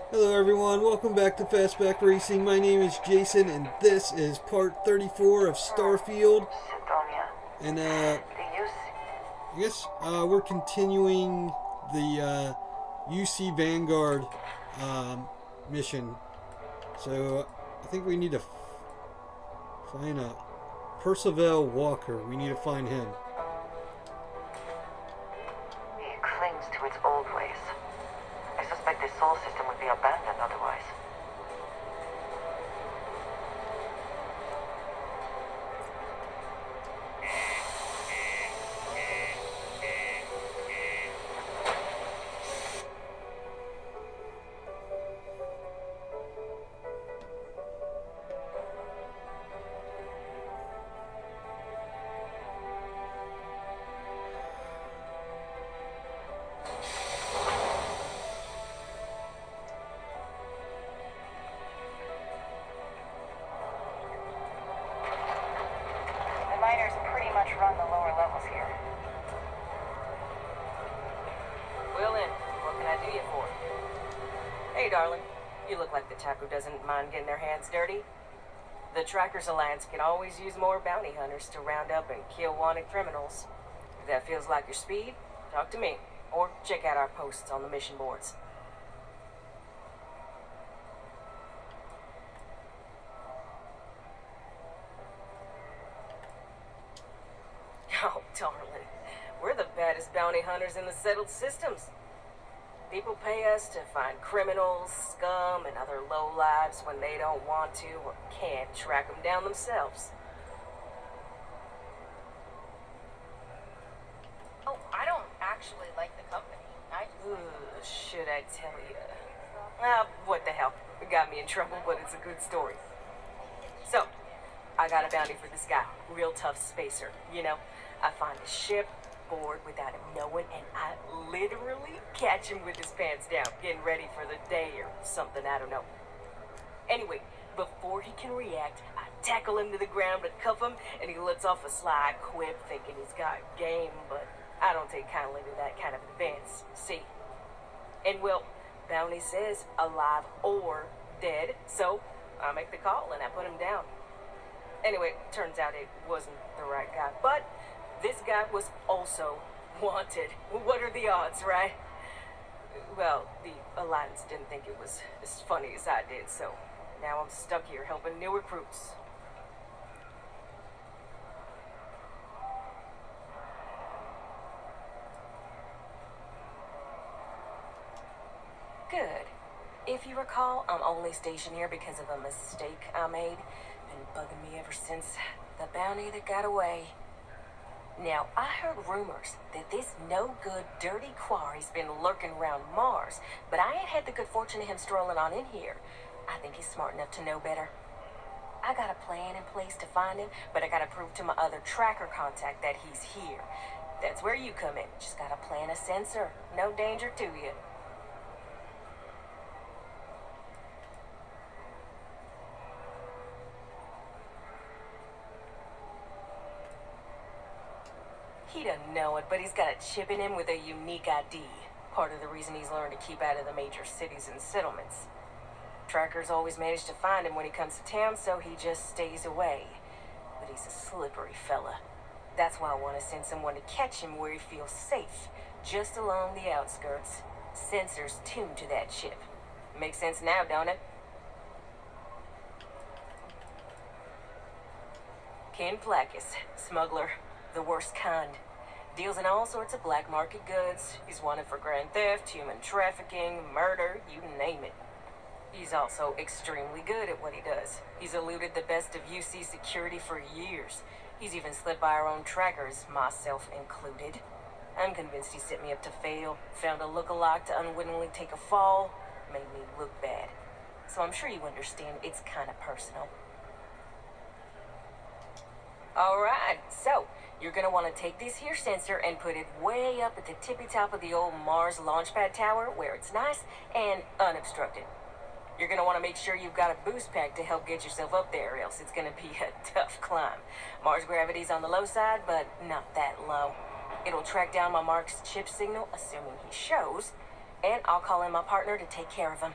Hello everyone, welcome back to Fastback Racing. My name is Jason and this is part 34 of Starfield. And I guess we're continuing the UC Vanguard mission. So I think we need to find a Percival Walker. We need to find him. It clings to its old ways. I suspect this soul system would be abandoned otherwise. The miners pretty much run the lower levels here. Well then, what can I do you for? Hey, darling. You look like the type who doesn't mind getting their hands dirty. The Trackers Alliance can always use more bounty hunters to round up and kill wanted criminals. If that feels like your speed, talk to me. Or check out our posts on the mission boards. Oh, darling. We're the baddest bounty hunters in the settled systems. People pay us to find criminals, scum, and other lowlives when they don't want to or can't track them down themselves. Oh, I don't actually like the company. Should I tell you? Ah, what the hell. It got me in trouble, but it's a good story. So, I got a bounty for this guy. Real tough spacer, you know? I find a ship, board without him knowing, and I literally catch him with his pants down, getting ready for the day or something, I don't know. Anyway, before he can react, I tackle him to the ground to cuff him, and he lets off a sly quip thinking he's got game, but I don't take kindly to that kind of advance, see? And well, bounty says alive or dead, so I make the call and I put him down. Anyway, turns out it wasn't the right guy, but this guy was also wanted. What are the odds, right? Well, the Alliance didn't think it was as funny as I did, so now I'm stuck here helping new recruits. Good. If you recall, I'm only stationed here because of a mistake I made. Been bugging me ever since the bounty that got away. Now, I heard rumors that this no-good, dirty quarry's been lurking around Mars, but I ain't had the good fortune of him strolling on in here. I think he's smart enough to know better. I got a plan in place to find him, but I gotta prove to my other tracker contact that he's here. That's where you come in. Just gotta plant a sensor. No danger to you. He doesn't know it, but he's got a chip in him with a unique ID. Part of the reason he's learned to keep out of the major cities and settlements. Trackers always manage to find him when he comes to town, so he just stays away. But he's a slippery fella. That's why I want to send someone to catch him where he feels safe, just along the outskirts. Sensors tuned to that chip. Makes sense now, don't it? Ken Placus, smuggler, the worst kind. Deals in all sorts of black market goods. He's wanted for grand theft, human trafficking, murder, you name it. He's also extremely good at what he does. He's eluded the best of UC security for years. He's even slipped by our own trackers, myself included. I'm convinced he set me up to fail, found a look-alike to unwittingly take a fall, made me look bad. So I'm sure you understand it's kind of personal. Alright, so you're gonna want to take this here sensor and put it way up at the tippy top of the old Mars launchpad tower where it's nice and unobstructed. You're gonna want to make sure you've got a boost pack to help get yourself up there, or else it's gonna be a tough climb. Mars gravity's on the low side, but not that low. It'll track down my Mark's chip signal, assuming he shows, and I'll call in my partner to take care of him.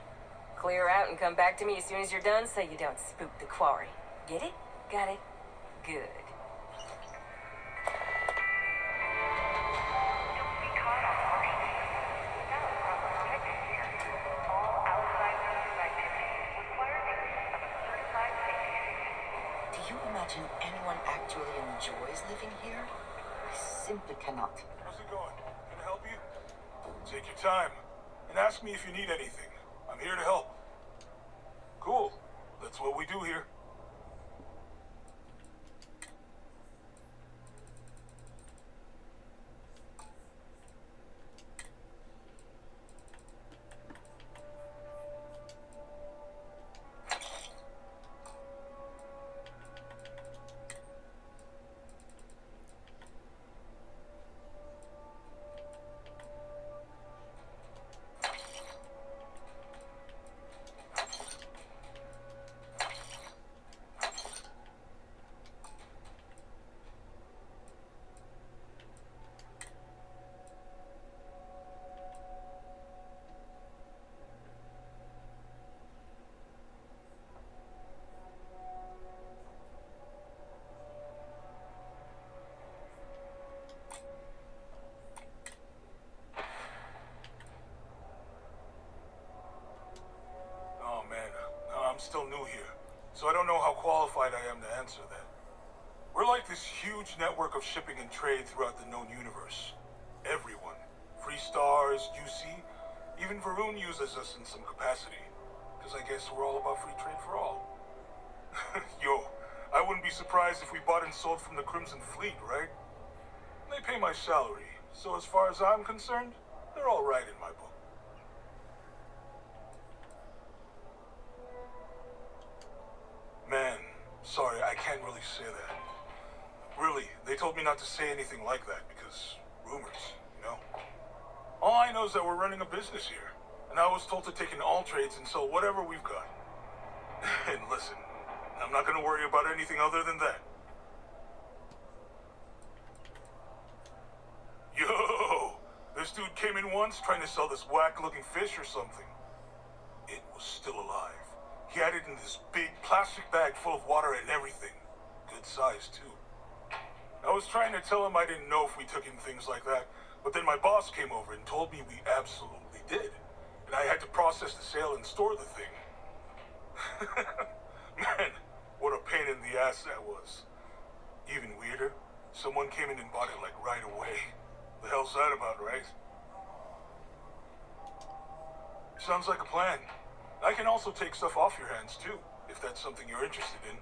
Clear out and come back to me as soon as you're done so you don't spook the quarry. Get it? Got it? Good. Don't be caught off guard. Without proper protection here, all outside user activity requires the use of a certified safety suit. Do you imagine anyone actually enjoys living here? I simply cannot. How's it going? Can I help you? Take your time and ask me if you need anything. I'm here to help. Cool. That's what we do here. I'm still new here, so I don't know how qualified I am to answer that. We're like this huge network of shipping and trade throughout the known universe. Everyone. Free Stars, UC, even Varun uses us in some capacity. Because I guess we're all about free trade for all. Yo, I wouldn't be surprised if we bought and sold from the Crimson Fleet, right? They pay my salary, so as far as I'm concerned, they're all right in my book. Man, sorry, I can't really say that. Really, they told me not to say anything like that because rumors, you know? All I know is that we're running a business here, and I was told to take in all trades and sell whatever we've got. And listen, I'm not gonna worry about anything other than that. Yo! This dude came in once trying to sell this whack-looking fish or something. It was still alive. He had it in this big plastic bag full of water and everything. Good size, too. I was trying to tell him I didn't know if we took in things like that, but then my boss came over and told me we absolutely did. And I had to process the sale and store the thing. Man, what a pain in the ass that was. Even weirder, someone came in and bought it like right away. The hell's that about, right? Sounds like a plan. I can also take stuff off your hands too, if that's something you're interested in.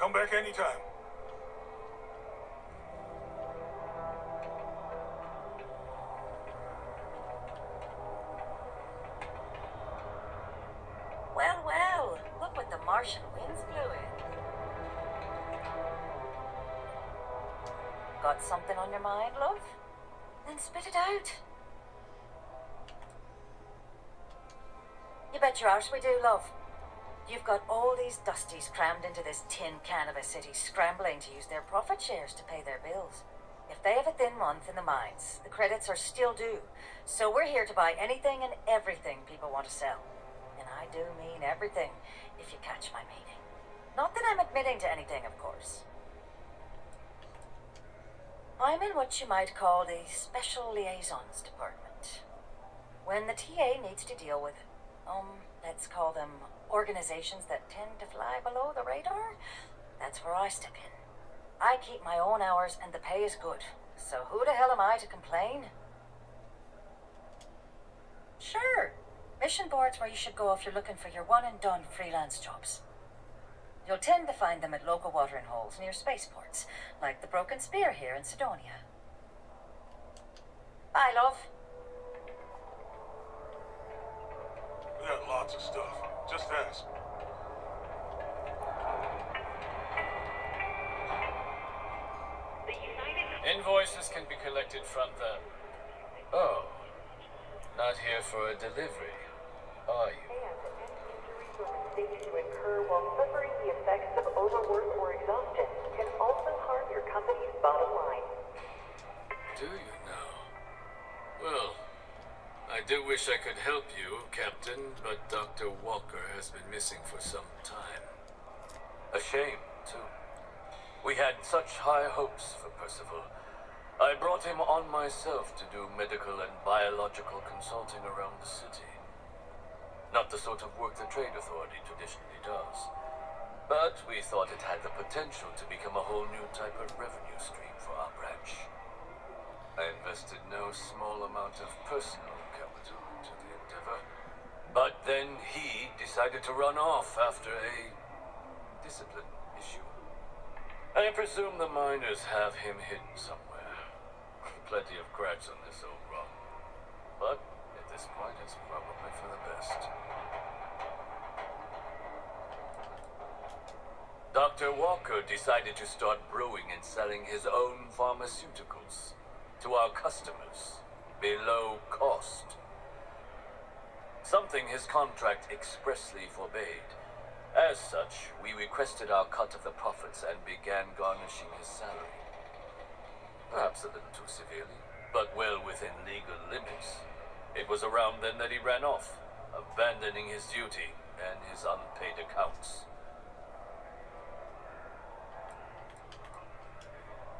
Come back anytime. Well, well, look what the Martian winds blew in. Got something on your mind, love? Then spit it out. You bet your arse we do, love. You've got all these dusties crammed into this tin can of a city, scrambling to use their profit shares to pay their bills. If they have a thin month in the mines, the credits are still due. So we're here to buy anything and everything people want to sell. And I do mean everything, if you catch my meaning. Not that I'm admitting to anything, of course. I'm in what you might call the Special Liaisons Department. When the TA needs to deal with, let's call them organizations that tend to fly below the radar, that's where I step in. I keep my own hours and the pay is good. So who the hell am I to complain? Sure. Mission boards where you should go if you're looking for your one-and-done freelance jobs. You'll tend to find them at local watering holes near spaceports, like the Broken Spear here in Sidonia. Bye, love. We got lots of stuff. Just ask. Invoices can be collected from the... Oh, not here for a delivery, are you? Mistakes you incur while suffering the effects of overwork or exhaustion can also harm your company's bottom line. Do you now? Well, I do wish I could help you, Captain, but Dr. Walker has been missing for some time. A shame, too. We had such high hopes for Percival. I brought him on myself to do medical and biological consulting around the city. Not the sort of work the Trade Authority traditionally does. But we thought it had the potential to become a whole new type of revenue stream for our branch. I invested no small amount of personal capital into the endeavor. But then he decided to run off after a discipline issue. I presume the miners have him hidden somewhere. Plenty of cracks on this old rock. But at this point, it's probably for the best. Dr. Walker decided to start brewing and selling his own pharmaceuticals to our customers below cost. Something his contract expressly forbade. As such, we requested our cut of the profits and began garnishing his salary. Perhaps a little too severely, but well within legal limits. It was around then that he ran off, abandoning his duty and his unpaid accounts.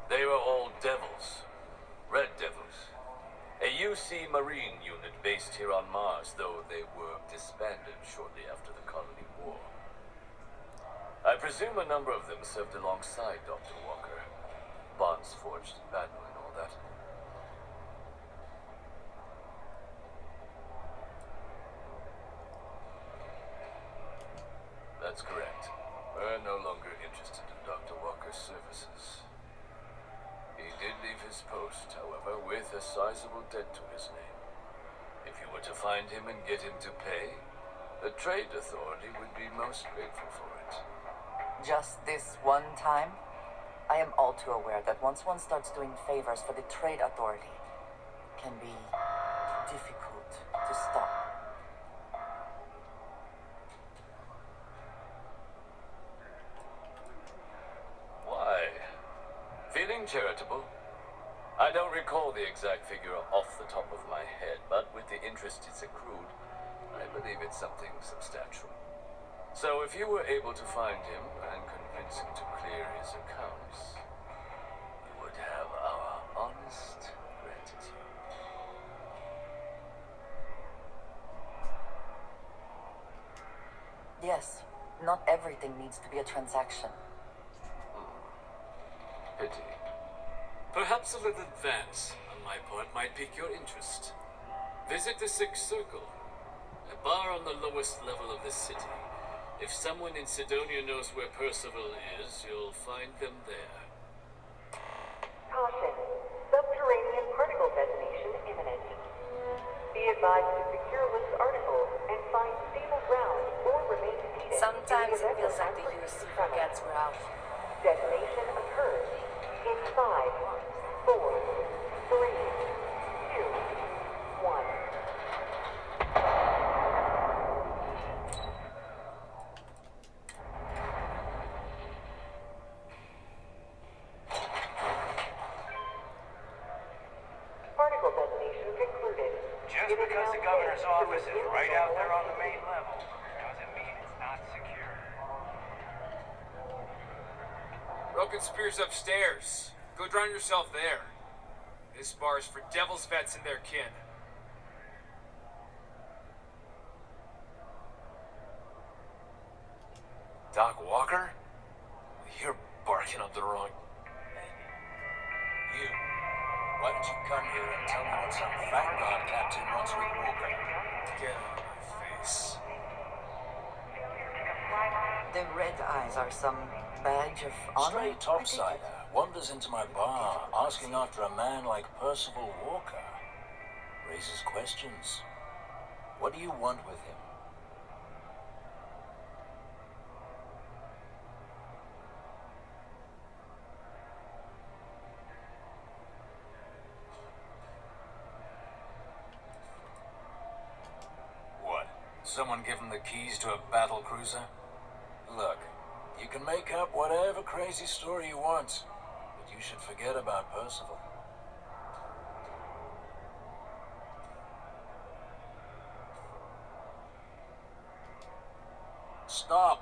They were all devils. Red Devils. A UC Marine unit based here on Mars, though they were disbanded shortly after the Colony War. I presume a number of them served alongside Dr. Walker. Bonds forged in battle and all that. That's correct. We're no longer interested in Dr. Walker's services. He did leave his post, however, with a sizable debt to his name. If you were to find him and get him to pay, the Trade Authority would be most grateful for it. Just this one time? I am all too aware that once one starts doing favors for the Trade Authority, it can be difficult to stop. Why? Feeling charitable? I don't recall the exact figure off the top of my head, but with the interest it's accrued, I believe it's something substantial. So if you were able to find him and convince him to clear his accounts, you would have our honest gratitude. Yes, not everything needs to be a transaction. Pity. Perhaps a little advance on my part might pique your interest. Visit the Sixth Circle, a bar on the lowest level of the city. If someone in Sidonia knows where Percival is, you'll find them there. Caution. Subterranean particle detonation imminent. Be advised to secure loose articles and find stable ground or remain seated. Sometimes in it the feels event like of the UC unforeseen forgets tremors. we're out. Detonation occurs in 5, 4, 3, 2, 1. Particle detonation concluded. Just It is because now the governor's safe to office is resume right out normal there on the activity. main level doesn't mean it's not secure. Broken Spear's upstairs. Go drown yourself there. This bar's for devil's vets and their kin. Doc Walker? You're barking up the wrong... You. Why did you come here and tell me what some Vanguard captain wants with Walker? Get out of my face. The red eyes are some badge of honor? Stray I take it. topsider wanders into my bar asking after a man like Percival Walker. Raises questions. What do you want with him? What? Someone give him the keys to a battle cruiser? Look, you can make up whatever crazy story you want, but you should forget about Percival. Stop!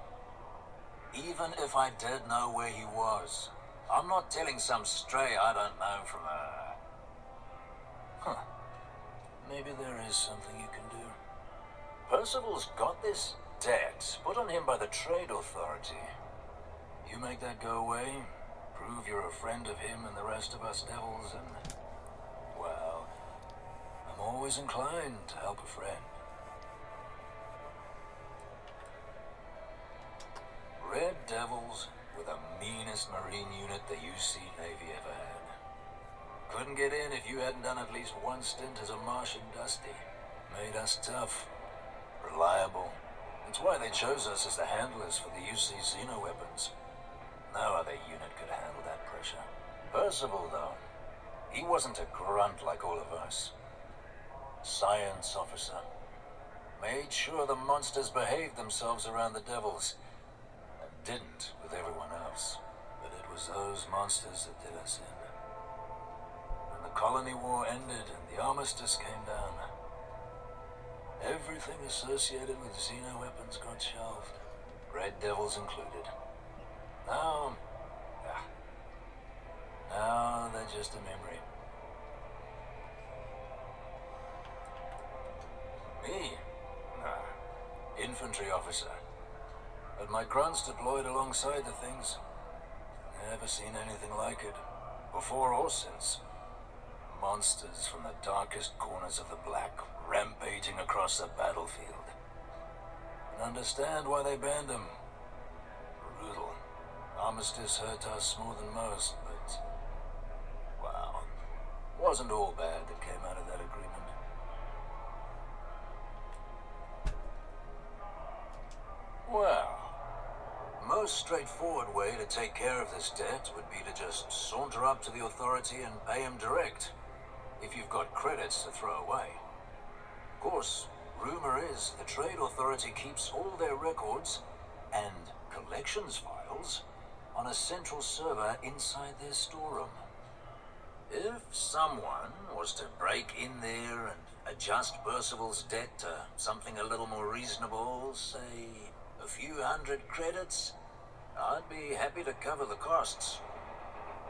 Even if I did know where he was, I'm not telling some stray I don't know from a... Huh. Maybe there is something you can do. Percival's got this debt put on him by the Trade Authority. You make that go away, prove you're a friend of him and the rest of us devils, and... well, I'm always inclined to help a friend. Red Devils were the meanest Marine unit the UC Navy ever had. Couldn't get in if you hadn't done at least one stint as a Martian Dusty. Made us tough, reliable. That's why they chose us as the handlers for the UC Xeno weapons. No other unit could handle that pressure. Percival, though, he wasn't a grunt like all of us. Science officer. Made sure the monsters behaved themselves around the Devils. Didn't with everyone else, but it was those monsters that did us in. When the colony war ended and the armistice came down, everything associated with Xeno weapons got shelved, Red Devils included. Now they're just a memory. Me? Nah, infantry officer. But my grunts deployed alongside the things. Never seen anything like it, before or since. Monsters from the darkest corners of the Black, rampaging across the battlefield. And understand why they banned them. Brutal. Armistice hurt us more than most, but... well, wasn't all bad that came out of that agreement. Well... most straightforward way to take care of this debt would be to just saunter up to the authority and pay him direct, if you've got credits to throw away. Of course, rumor is the Trade Authority keeps all their records and collections files on a central server inside their storeroom. If someone was to break in there and adjust Percival's debt to something a little more reasonable, say a few hundred credits, I'd be happy to cover the costs.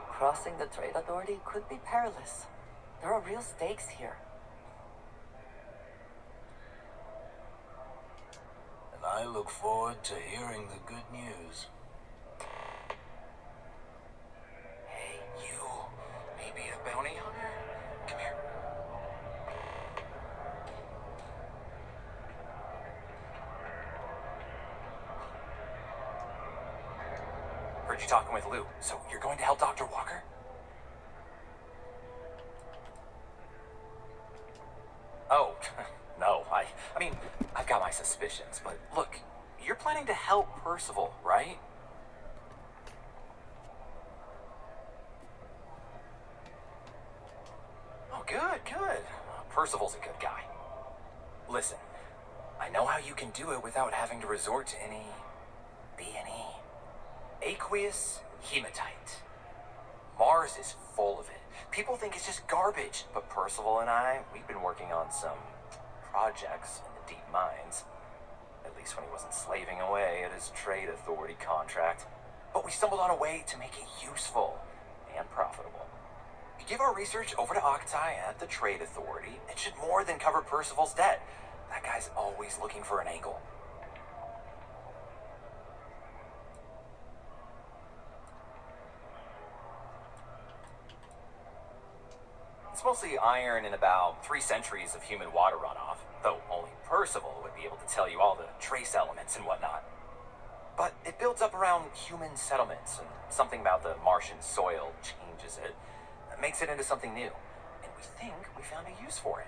Crossing the Trade Authority could be perilous. There are real stakes here. And I look forward to hearing the good news. Hey, you. Maybe a bounty hunter? Come here. heard you talking with Lou. So you're going to help Dr. Walker? Oh, no. I mean, I've got my suspicions, but look, you're planning to help Percival, right? Oh, good, good. Percival's a good guy. Listen, I know how you can do it without having to resort to any B&E. Aqueous hematite. Mars is full of it. People think it's just garbage, but Percival and I, we've been working on some projects in the deep mines. At least when he wasn't slaving away at his trade authority contract. But we stumbled on a way to make it useful and profitable. If you give our research over to Octai at the trade authority, it should more than cover Percival's debt. That guy's always looking for an angle. It's mostly iron and about 3 centuries of human water runoff, though only Percival would be able to tell you all the trace elements and whatnot. But it builds up around human settlements, and something about the Martian soil changes it. It makes it into something new, and we think we found a use for it.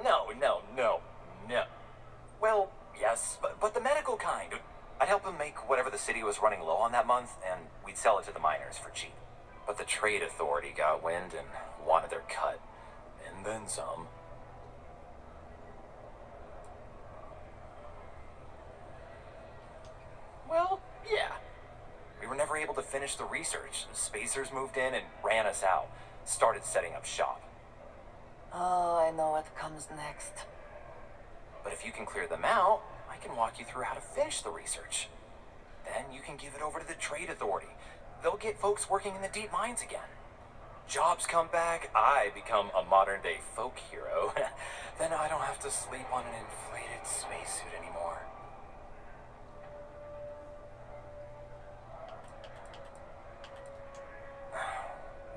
No. Well, yes, but the medical kind. I'd help him make whatever the city was running low on that month, and we'd sell it to the miners for cheap. But the trade authority got wind and wanted their cut. And then some. Well, yeah. We were never able to finish the research. The spacers moved in and ran us out. Started setting up shop. Oh, I know what comes next. But if you can clear them out, I can walk you through how to finish the research. Then you can give it over to the trade authority. They'll get folks working in the deep mines again. Jobs come back, I become a modern-day folk hero. Then I don't have to sleep on an inflated spacesuit anymore.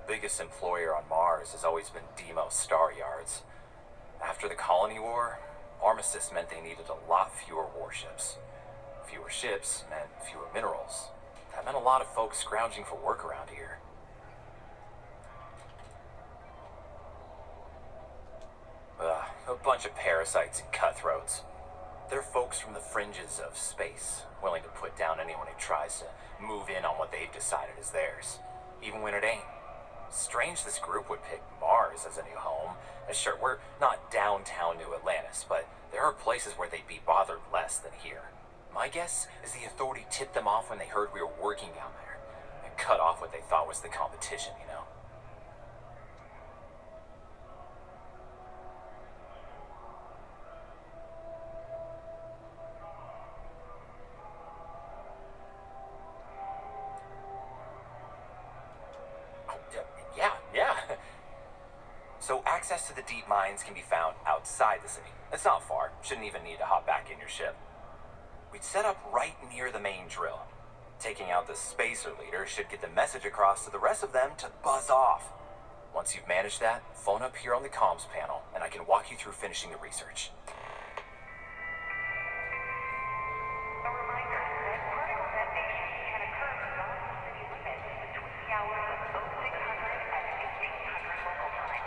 Biggest employer on Mars has always been Deimos Star Yards. After the Colony War, Armistice meant they needed a lot fewer warships. Fewer ships meant fewer minerals. That meant a lot of folks scrounging for work around here. A bunch of parasites and cutthroats. They're folks from the fringes of space, willing to put down anyone who tries to move in on what they've decided is theirs, even when it ain't. Strange this group would pick Mars as a new home. Sure, we're not downtown New Atlantis, but there are places where they'd be bothered less than here. My guess is the authority tipped them off when they heard we were working down there, and cut off what they thought was the competition, you know? Yeah. So access to the deep mines can be found outside the city. It's not far. Shouldn't even need to hop back in your ship. We'd set up right near the main drill. Taking out the spacer leader should get the message across to the rest of them to buzz off. Once you've managed that, phone up here on the comms panel, and I can walk you through finishing the research. A reminder that particle detonation can occur beyond the city limits between the hours of 0600 and 1800 local time.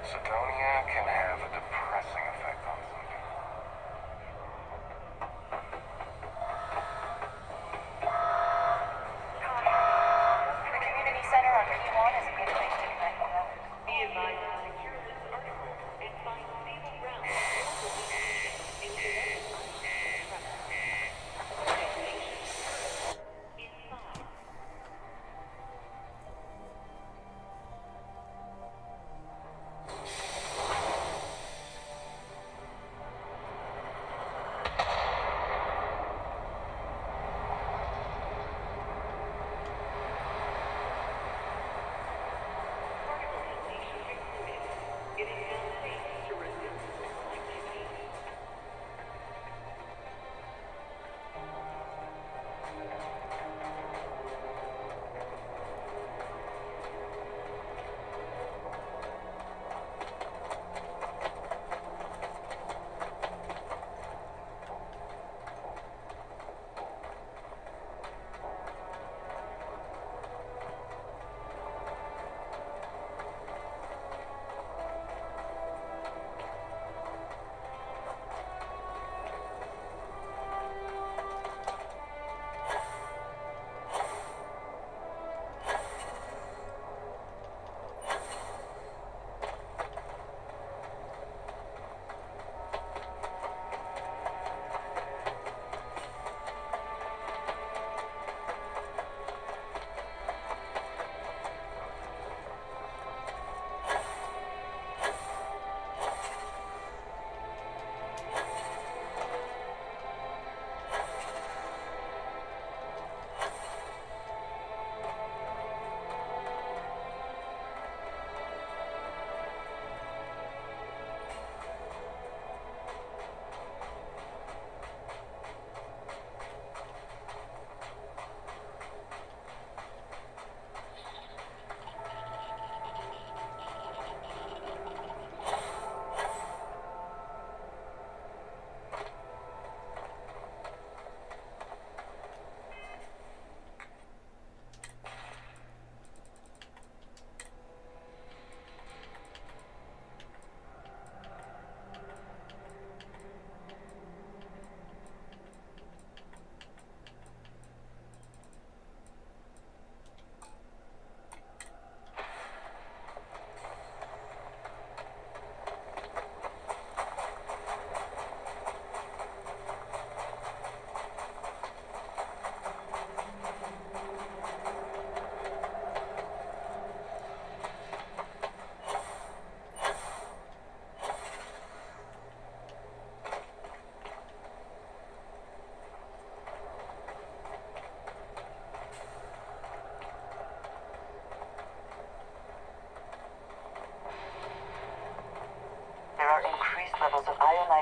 Sidonia can have a depressing effect on some people. The community center on P1 is a good place to connect with others. Be advised to secure this article and find stable ground over the ship in case detonation inside. Particle detonation included.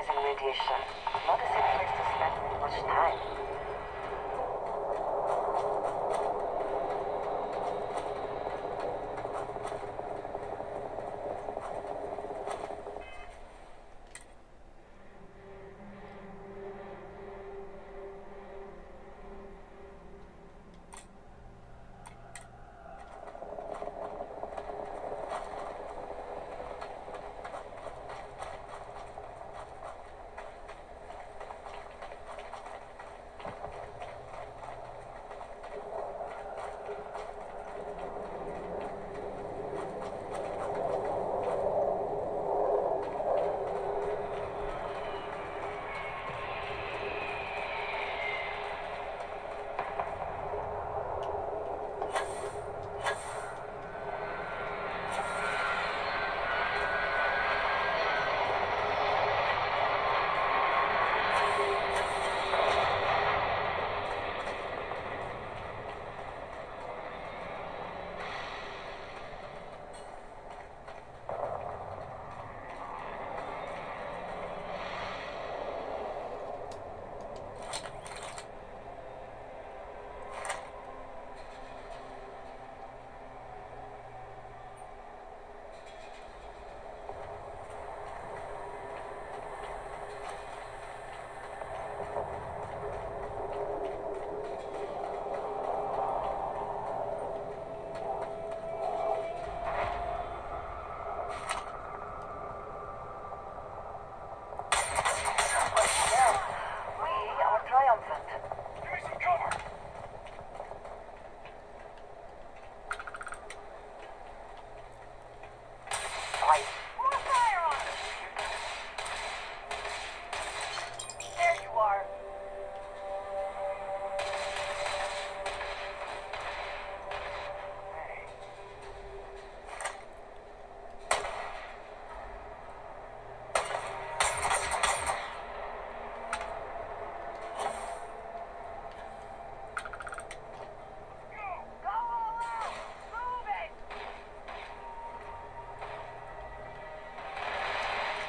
ionizing radiation. Not a safe place to spend much time.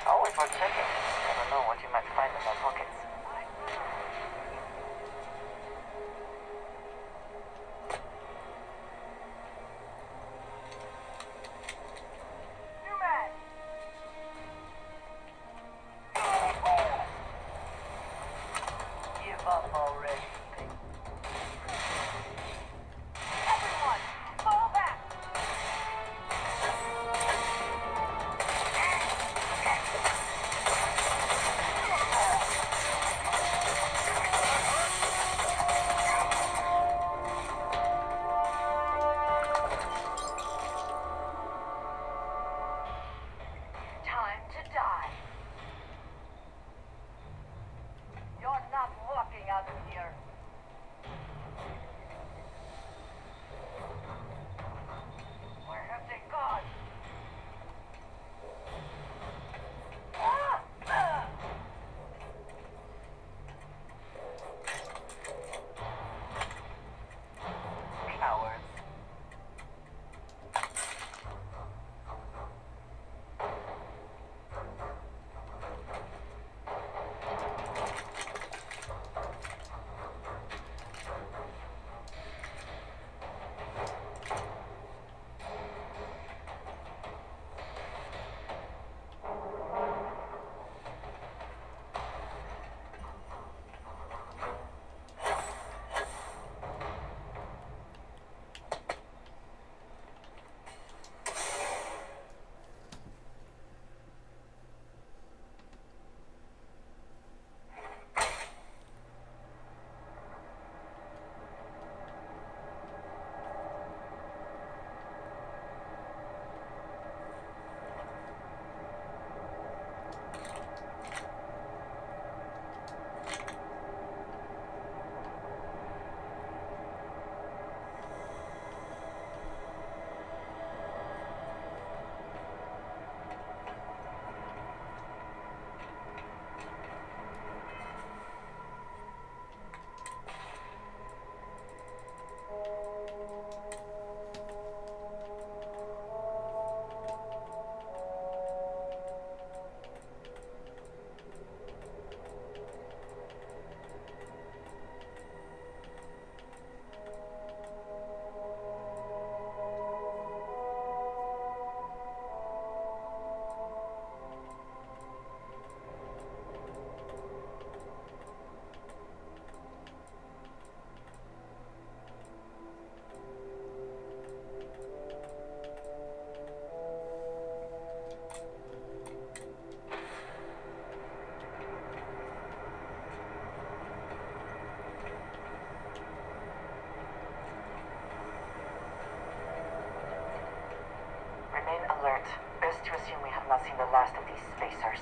Always worth checking. Never know what you might find in their pockets. Give up already. Everyone, fall back! Remain alert. Best to assume we have not seen the last of these spacers.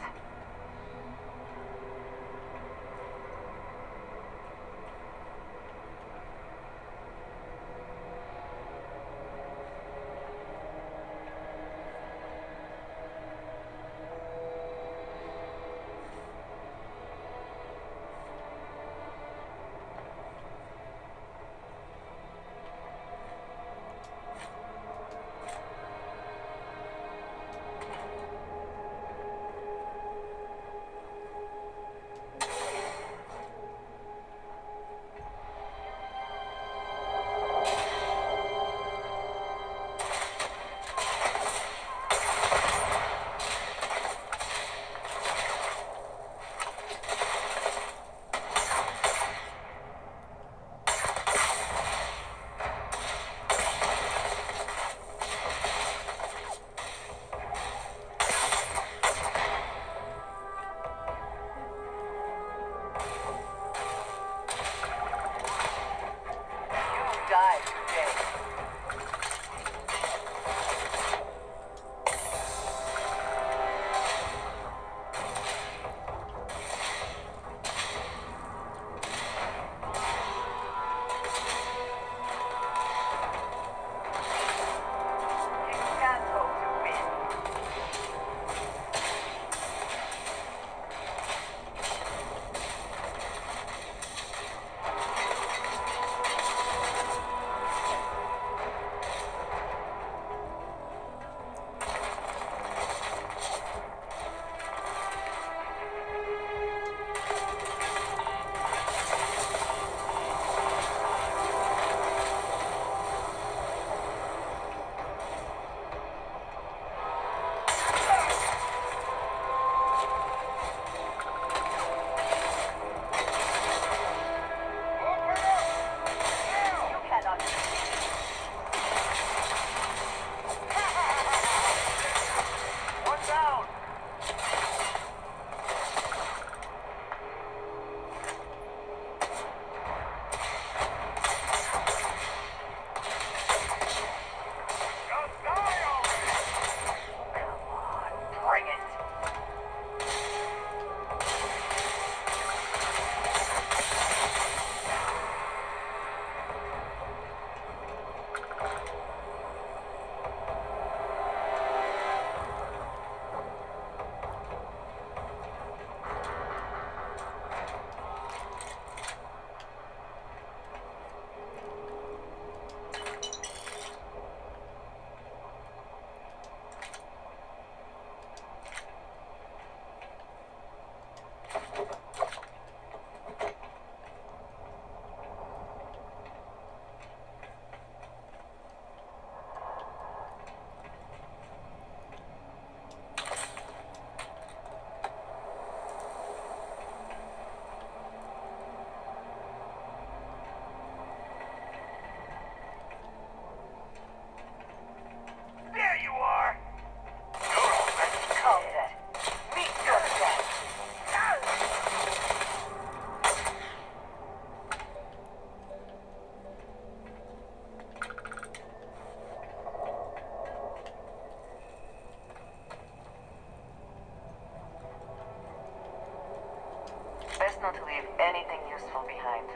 Best not to leave anything useful behind.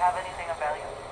have anything of value?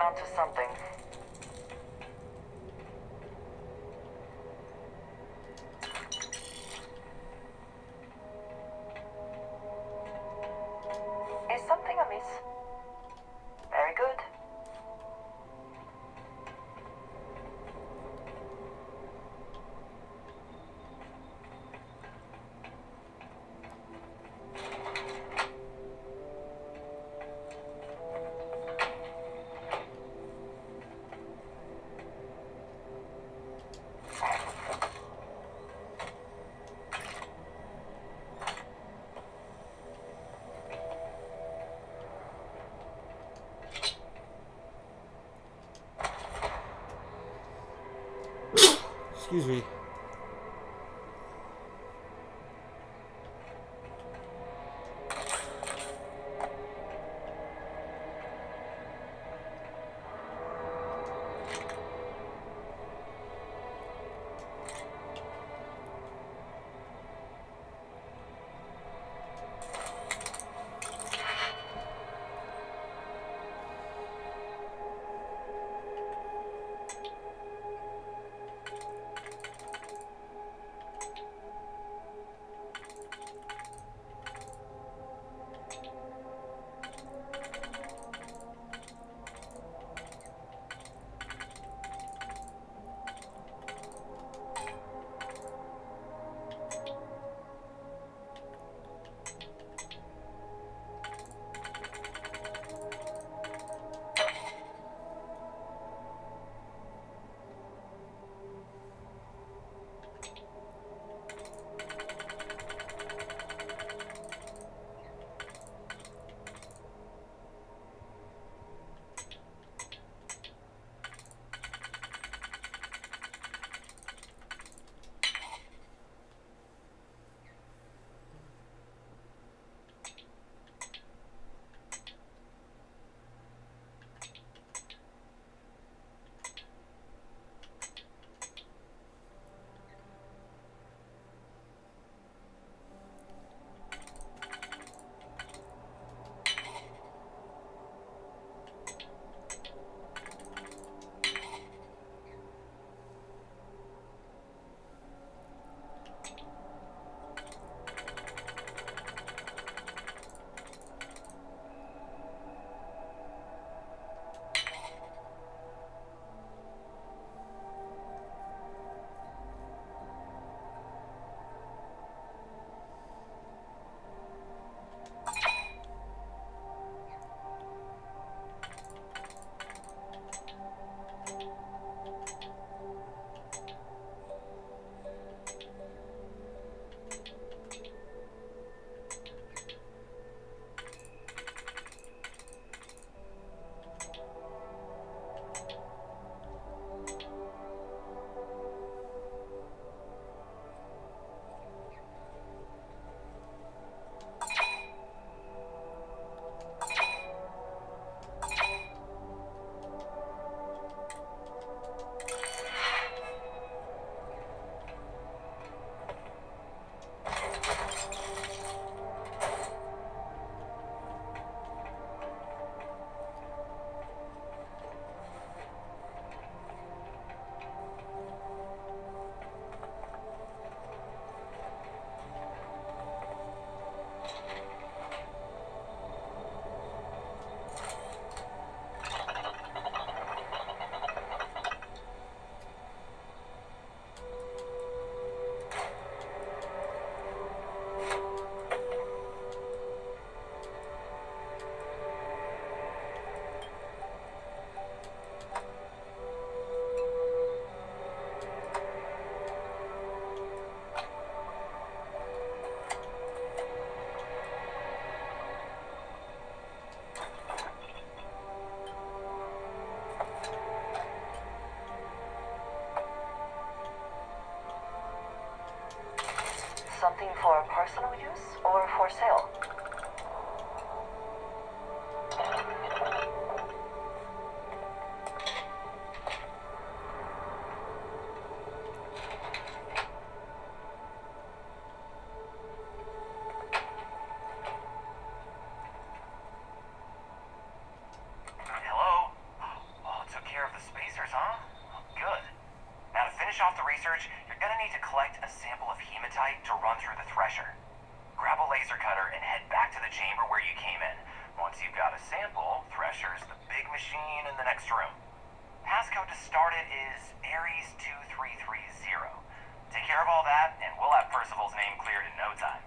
onto something. Is something amiss? Very good. Excuse me. Something for personal use or for sale? Hello? research, you're gonna need to collect a sample of hematite to run through the thresher. Grab a laser cutter and head back to the chamber where you came in. Once you've got a sample, thresher's the big machine in the next room. Passcode to start it is Ares 2330. Take care of all that, and we'll have Percival's name cleared in no time.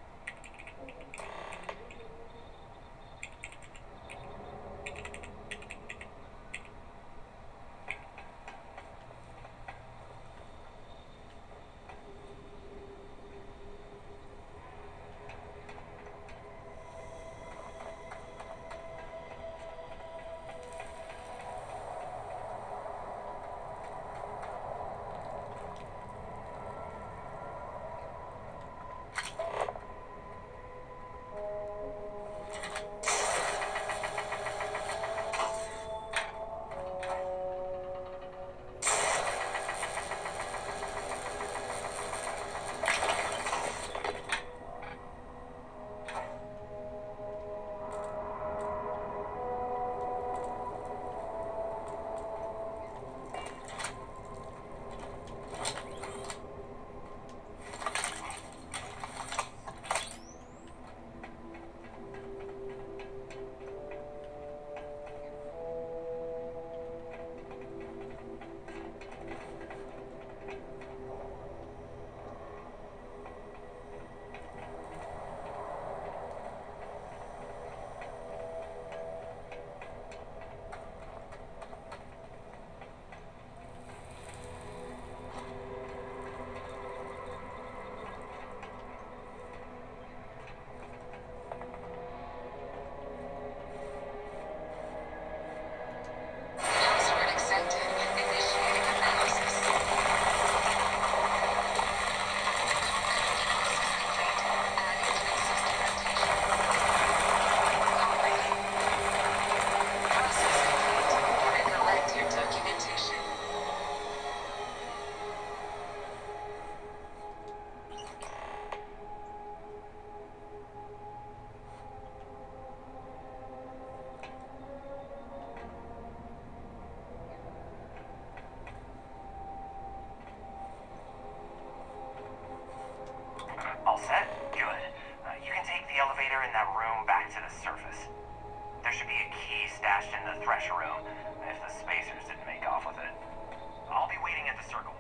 All set? Good. You can take the elevator in that room back to the surface. There should be a key stashed in the thresher room, if the spacers didn't make off with it. I'll be waiting at the circle.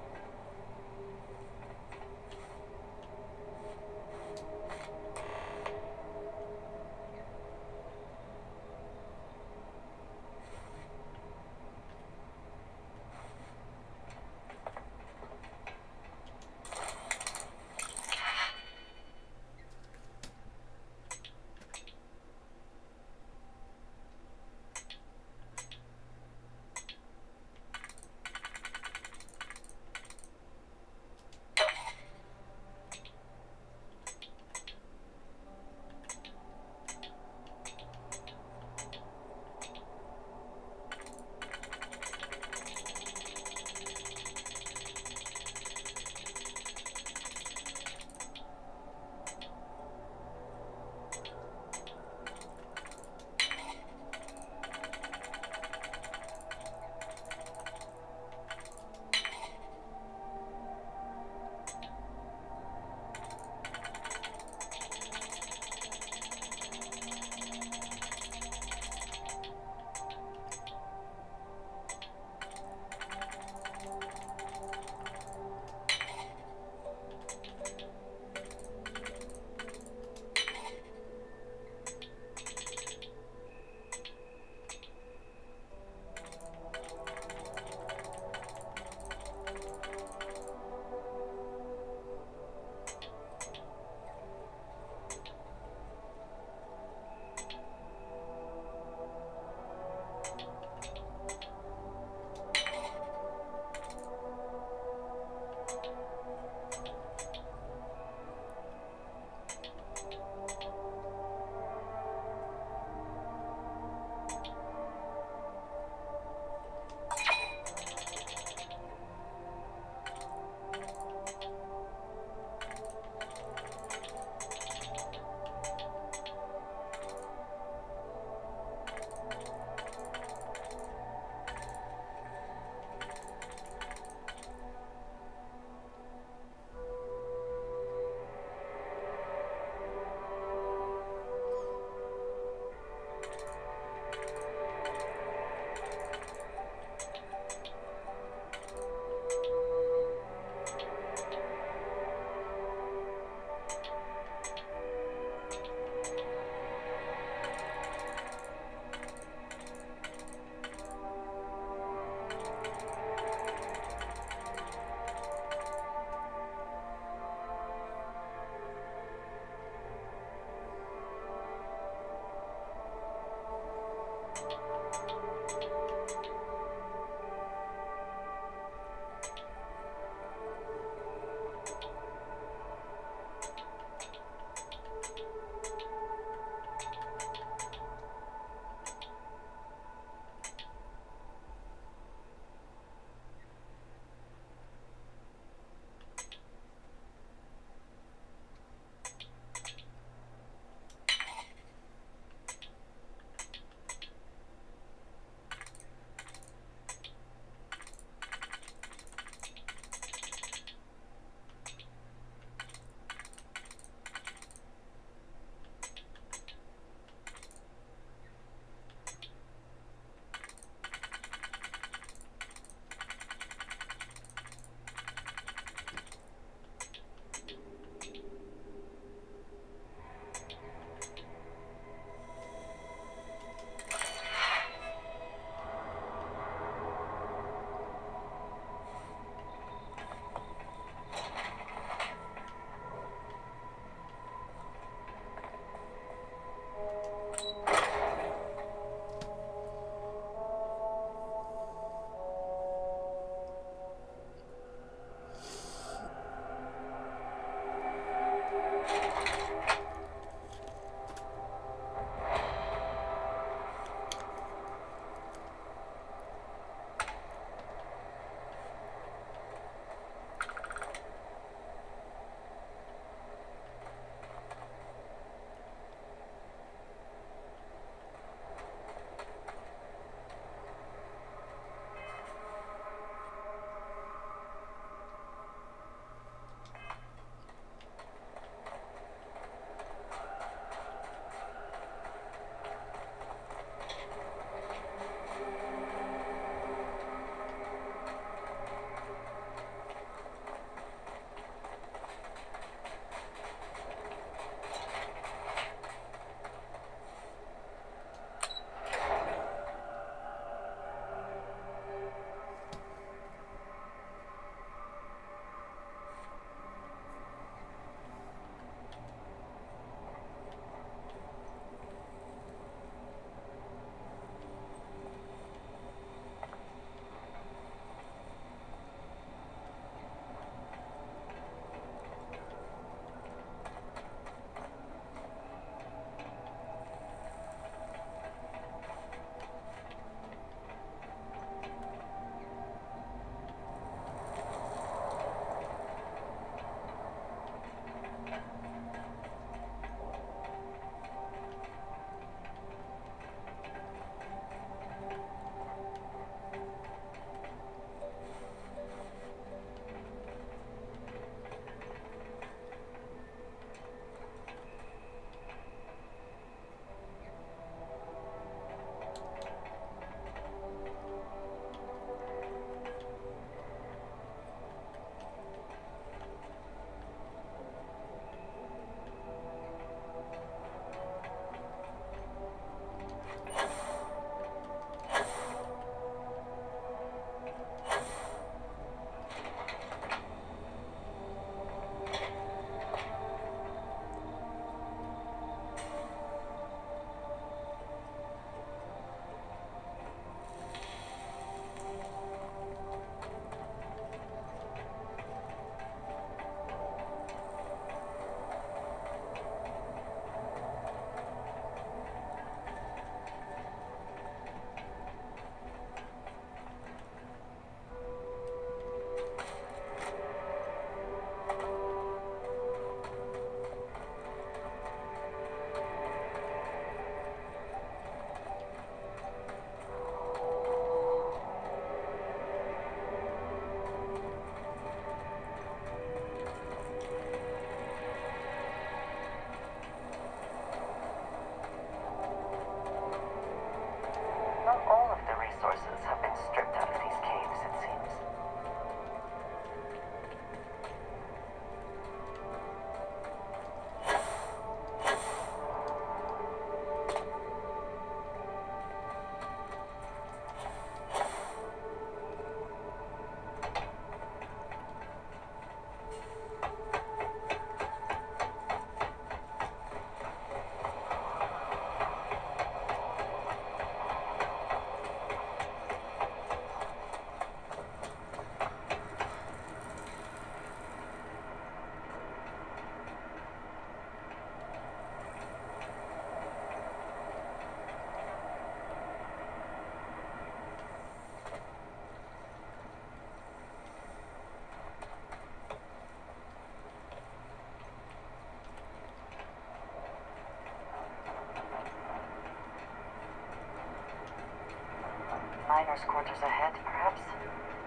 miners' quarters ahead, perhaps?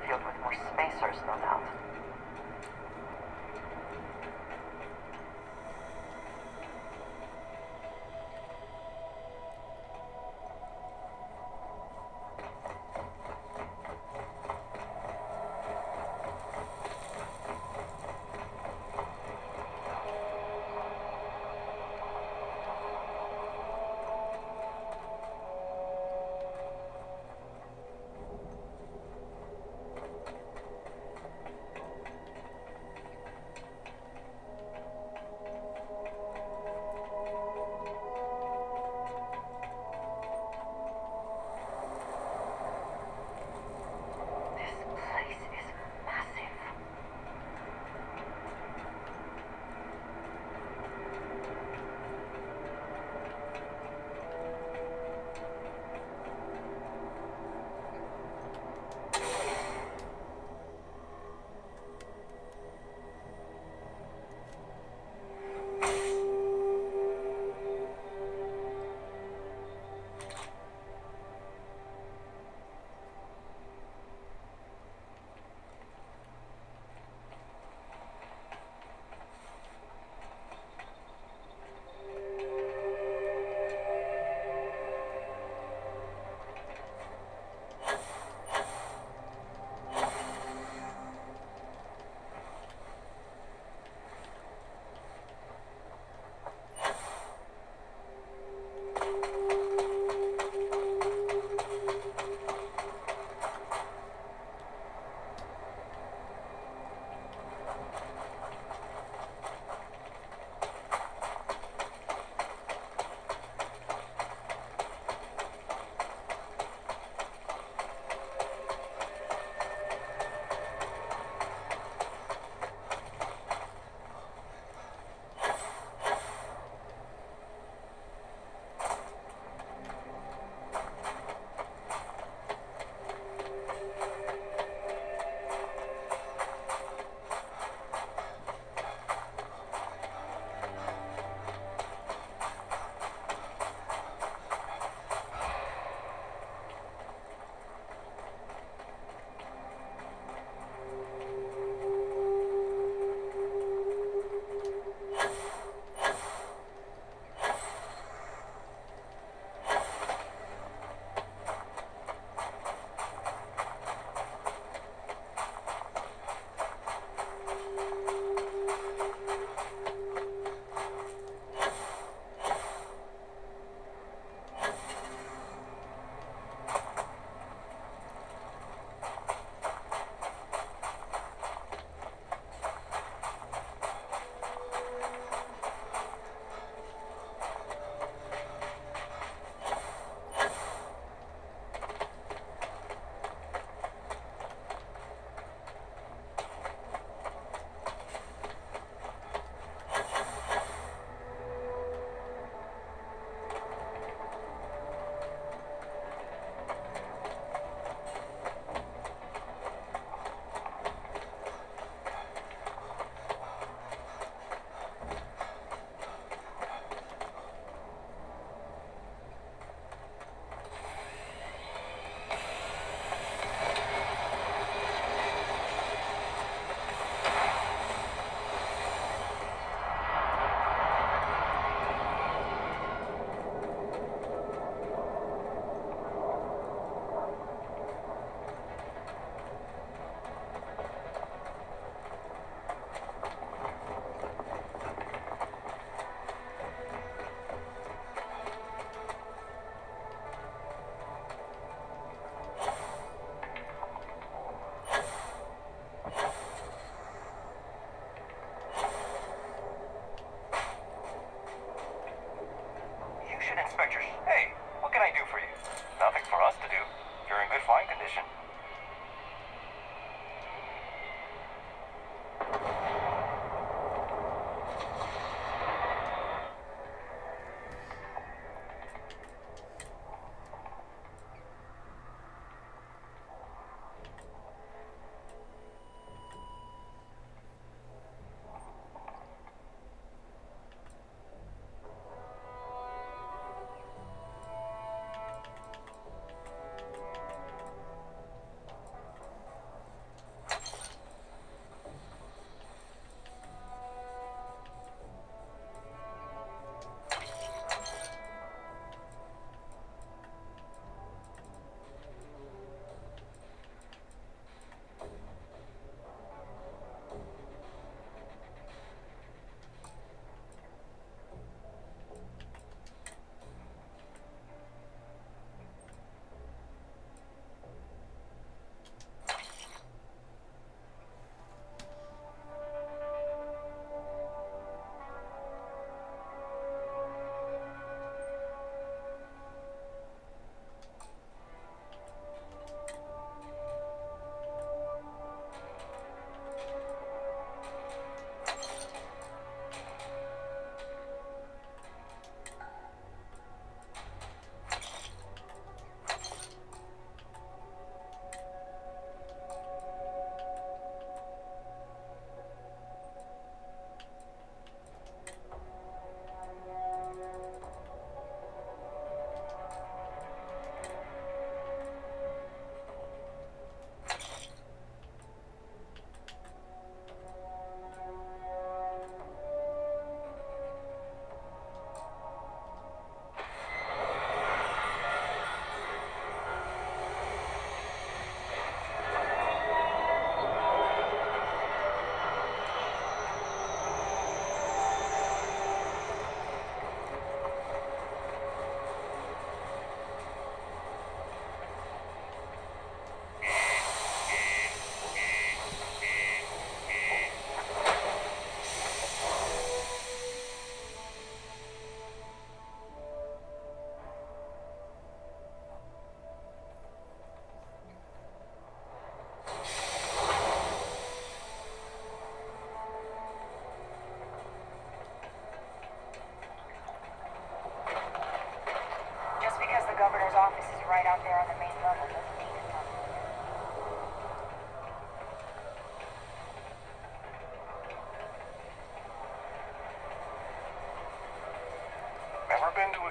Filled with more spacers, no doubt.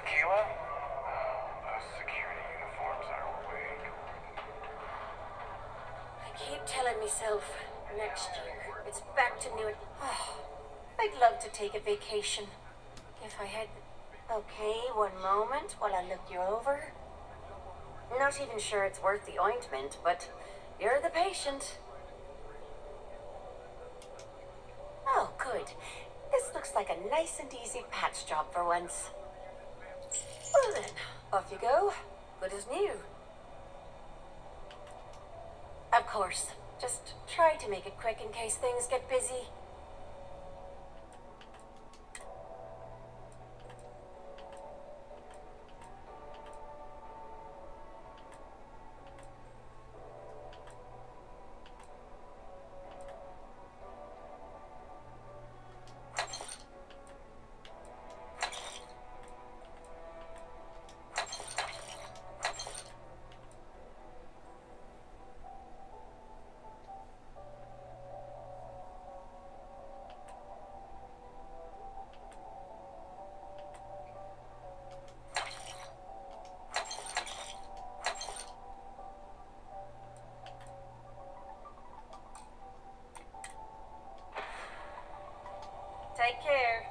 Aquila? Those security uniforms are way I keep telling myself, next year, it's back to new... I'd love to take a vacation. If I had... Okay, one moment while I look you over. Not even sure it's worth the ointment, but you're the patient. Oh, good. This looks like a nice and easy patch job for once. Well then, off you go. Good as new. Of course, just try to make it quick in case things get busy. Take care.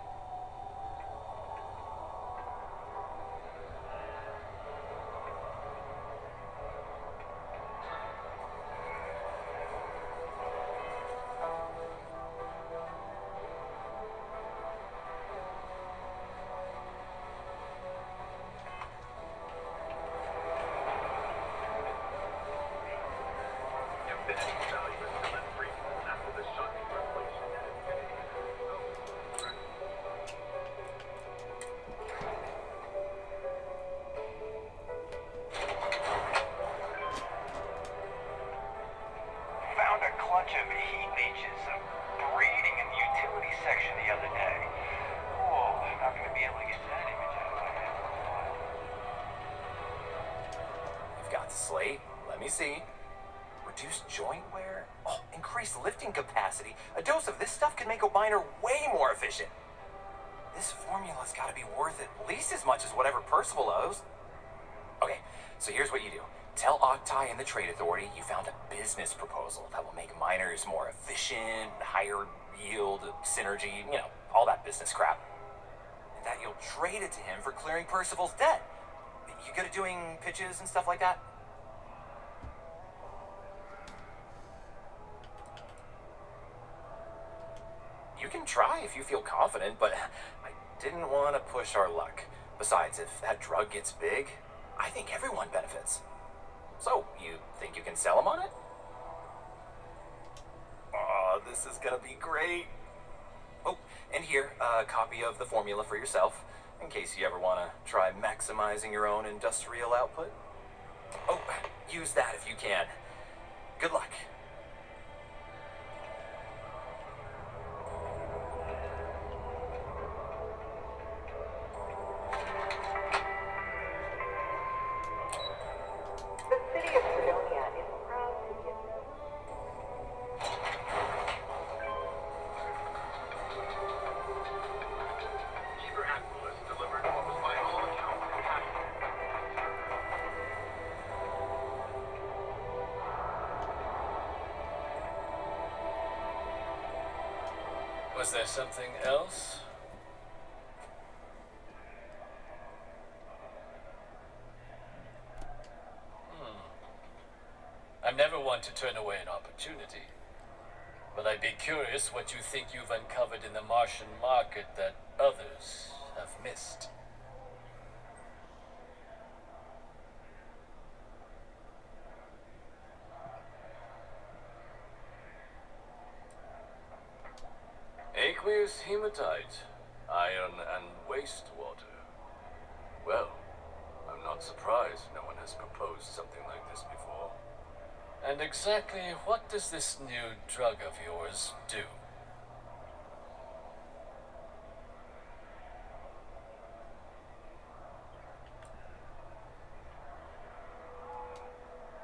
Found a clutch of heat leeches breeding in the utility section the other day. Whoa, not gonna be able to get that image out of my head for a while. You've got the slate. Let me see. Reduced joint wear? Oh, increased lifting capacity. A dose of this stuff could make a miner way more efficient. This formula's gotta be worth at least as much as whatever Percival owes. Okay, so here's what you do. Tell Octai and the Trade Authority you found a business proposal that will make miners more efficient, higher yield, synergy, all that business crap. And that you'll trade it to him for clearing Percival's debt. You good at doing pitches and stuff like that? You can try if you feel confident, but I didn't want to push our luck. Besides, if that drug gets big, I think everyone benefits. So, you think you can sell him on it? Oh, this is gonna be great. Oh, and here, a copy of the formula for yourself, in case you ever want to try maximizing your own industrial output. Oh, use that if you can. Good luck. The city of Fredonia is proud to give Cheaper Aquilus delivered what was by all accounts fantastic. Was there something else? I'm never one to turn away an opportunity. But I'd be curious what you think you've uncovered in the Martian market that others have missed. Aqueous hematite, iron and wastewater. Well, I'm not surprised no one has proposed something like this before. And exactly what does this new drug of yours do?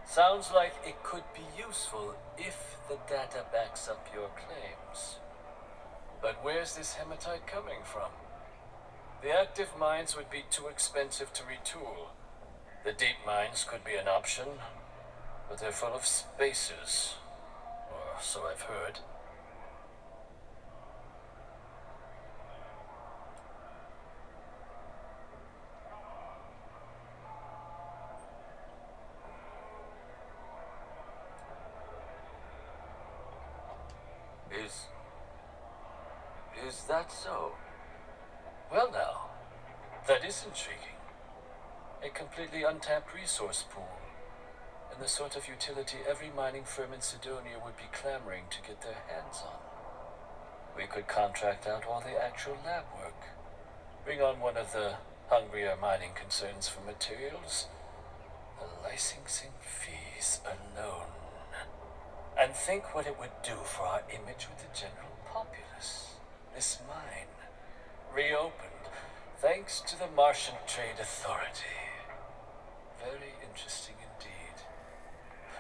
Sounds like it could be useful if the data backs up your claims. But where's this hematite coming from? The active mines would be too expensive to retool. The deep mines could be an option, but they're full of spacers. Or so I've heard. Is that so? Well now, that is intriguing. A completely untapped resource pool, and the sort of utility every mining firm in Sidonia would be clamoring to get their hands on. We could contract out all the actual lab work, bring on one of the hungrier mining concerns for materials, the licensing fees alone. And think what it would do for our image with the general populace. This mine, reopened thanks to the Martian Trade Authority. Very interesting indeed.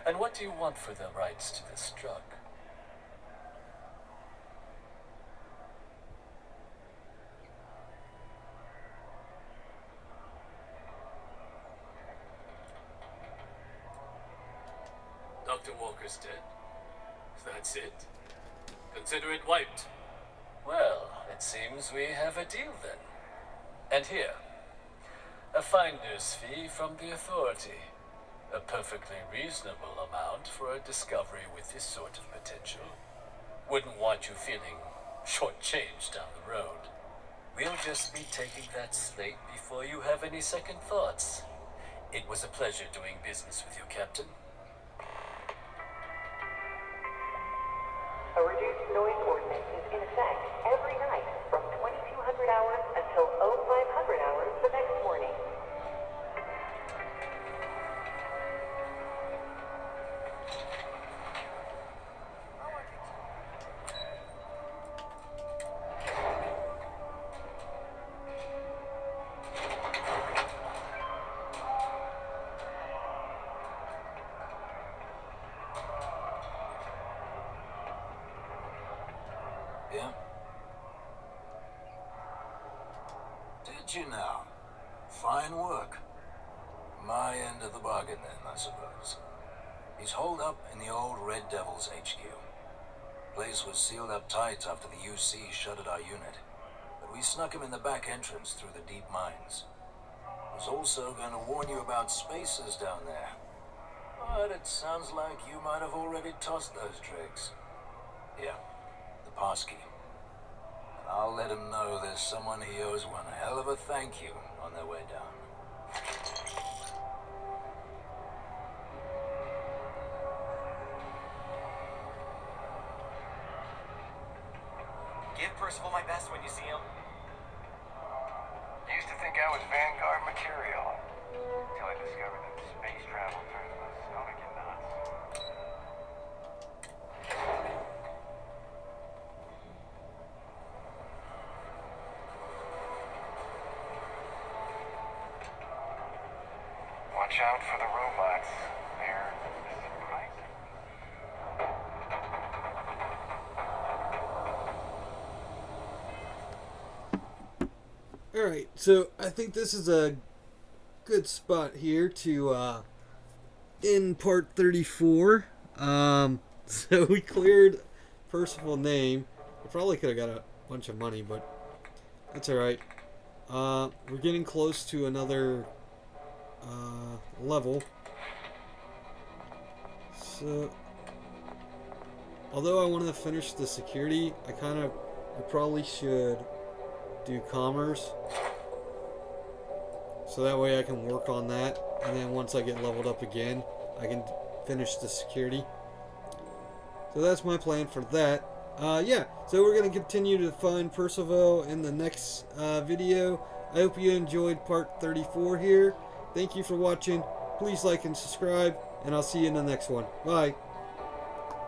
And what do you want for the rights to this drug? Dr. Walker's dead. That's it. Consider it wiped. Well, it seems we have a deal then. And here, a finder's fee from the authority. A perfectly reasonable amount for a discovery with this sort of potential. Wouldn't want you feeling shortchanged down the road. We'll just be taking that slate before you have any second thoughts. It was a pleasure doing business with you, Captain. A reduced noise ordinance is in effect every night from 2200 hours until 0500 hours the next morning. Yeah? Did you now? Fine work. My end of the bargain then, I suppose. He's holed up in the old Red Devil's HQ. Place was sealed up tight after the UC shuttered our unit. But we snuck him in the back entrance through the deep mines. Was also going to warn you about spacers down there. But it sounds like you might have already tossed those tricks. Yeah, the passkey. I'll let him know there's someone he owes one hell of a thank you on their way down. Give Percival my best when you see him. Used to think I was Vanguard material. Until I discovered that space travel turns my stomach in knots. Watch out for the robots. They're surprising. Alright, so I think this is a good spot here to end part 34. So we cleared Percival's name. I probably could have got a bunch of money, but that's alright. We're getting close to another level. So, although I wanted to finish the security, I probably should do commerce, so that way I can work on that, and then once I get leveled up again I can finish the security. So that's my plan for that. Yeah, so we're going to continue to find Percival in the next video. I hope you enjoyed part 34 here. Thank you for watching. Please like and subscribe, and I'll see you in the next one. Bye.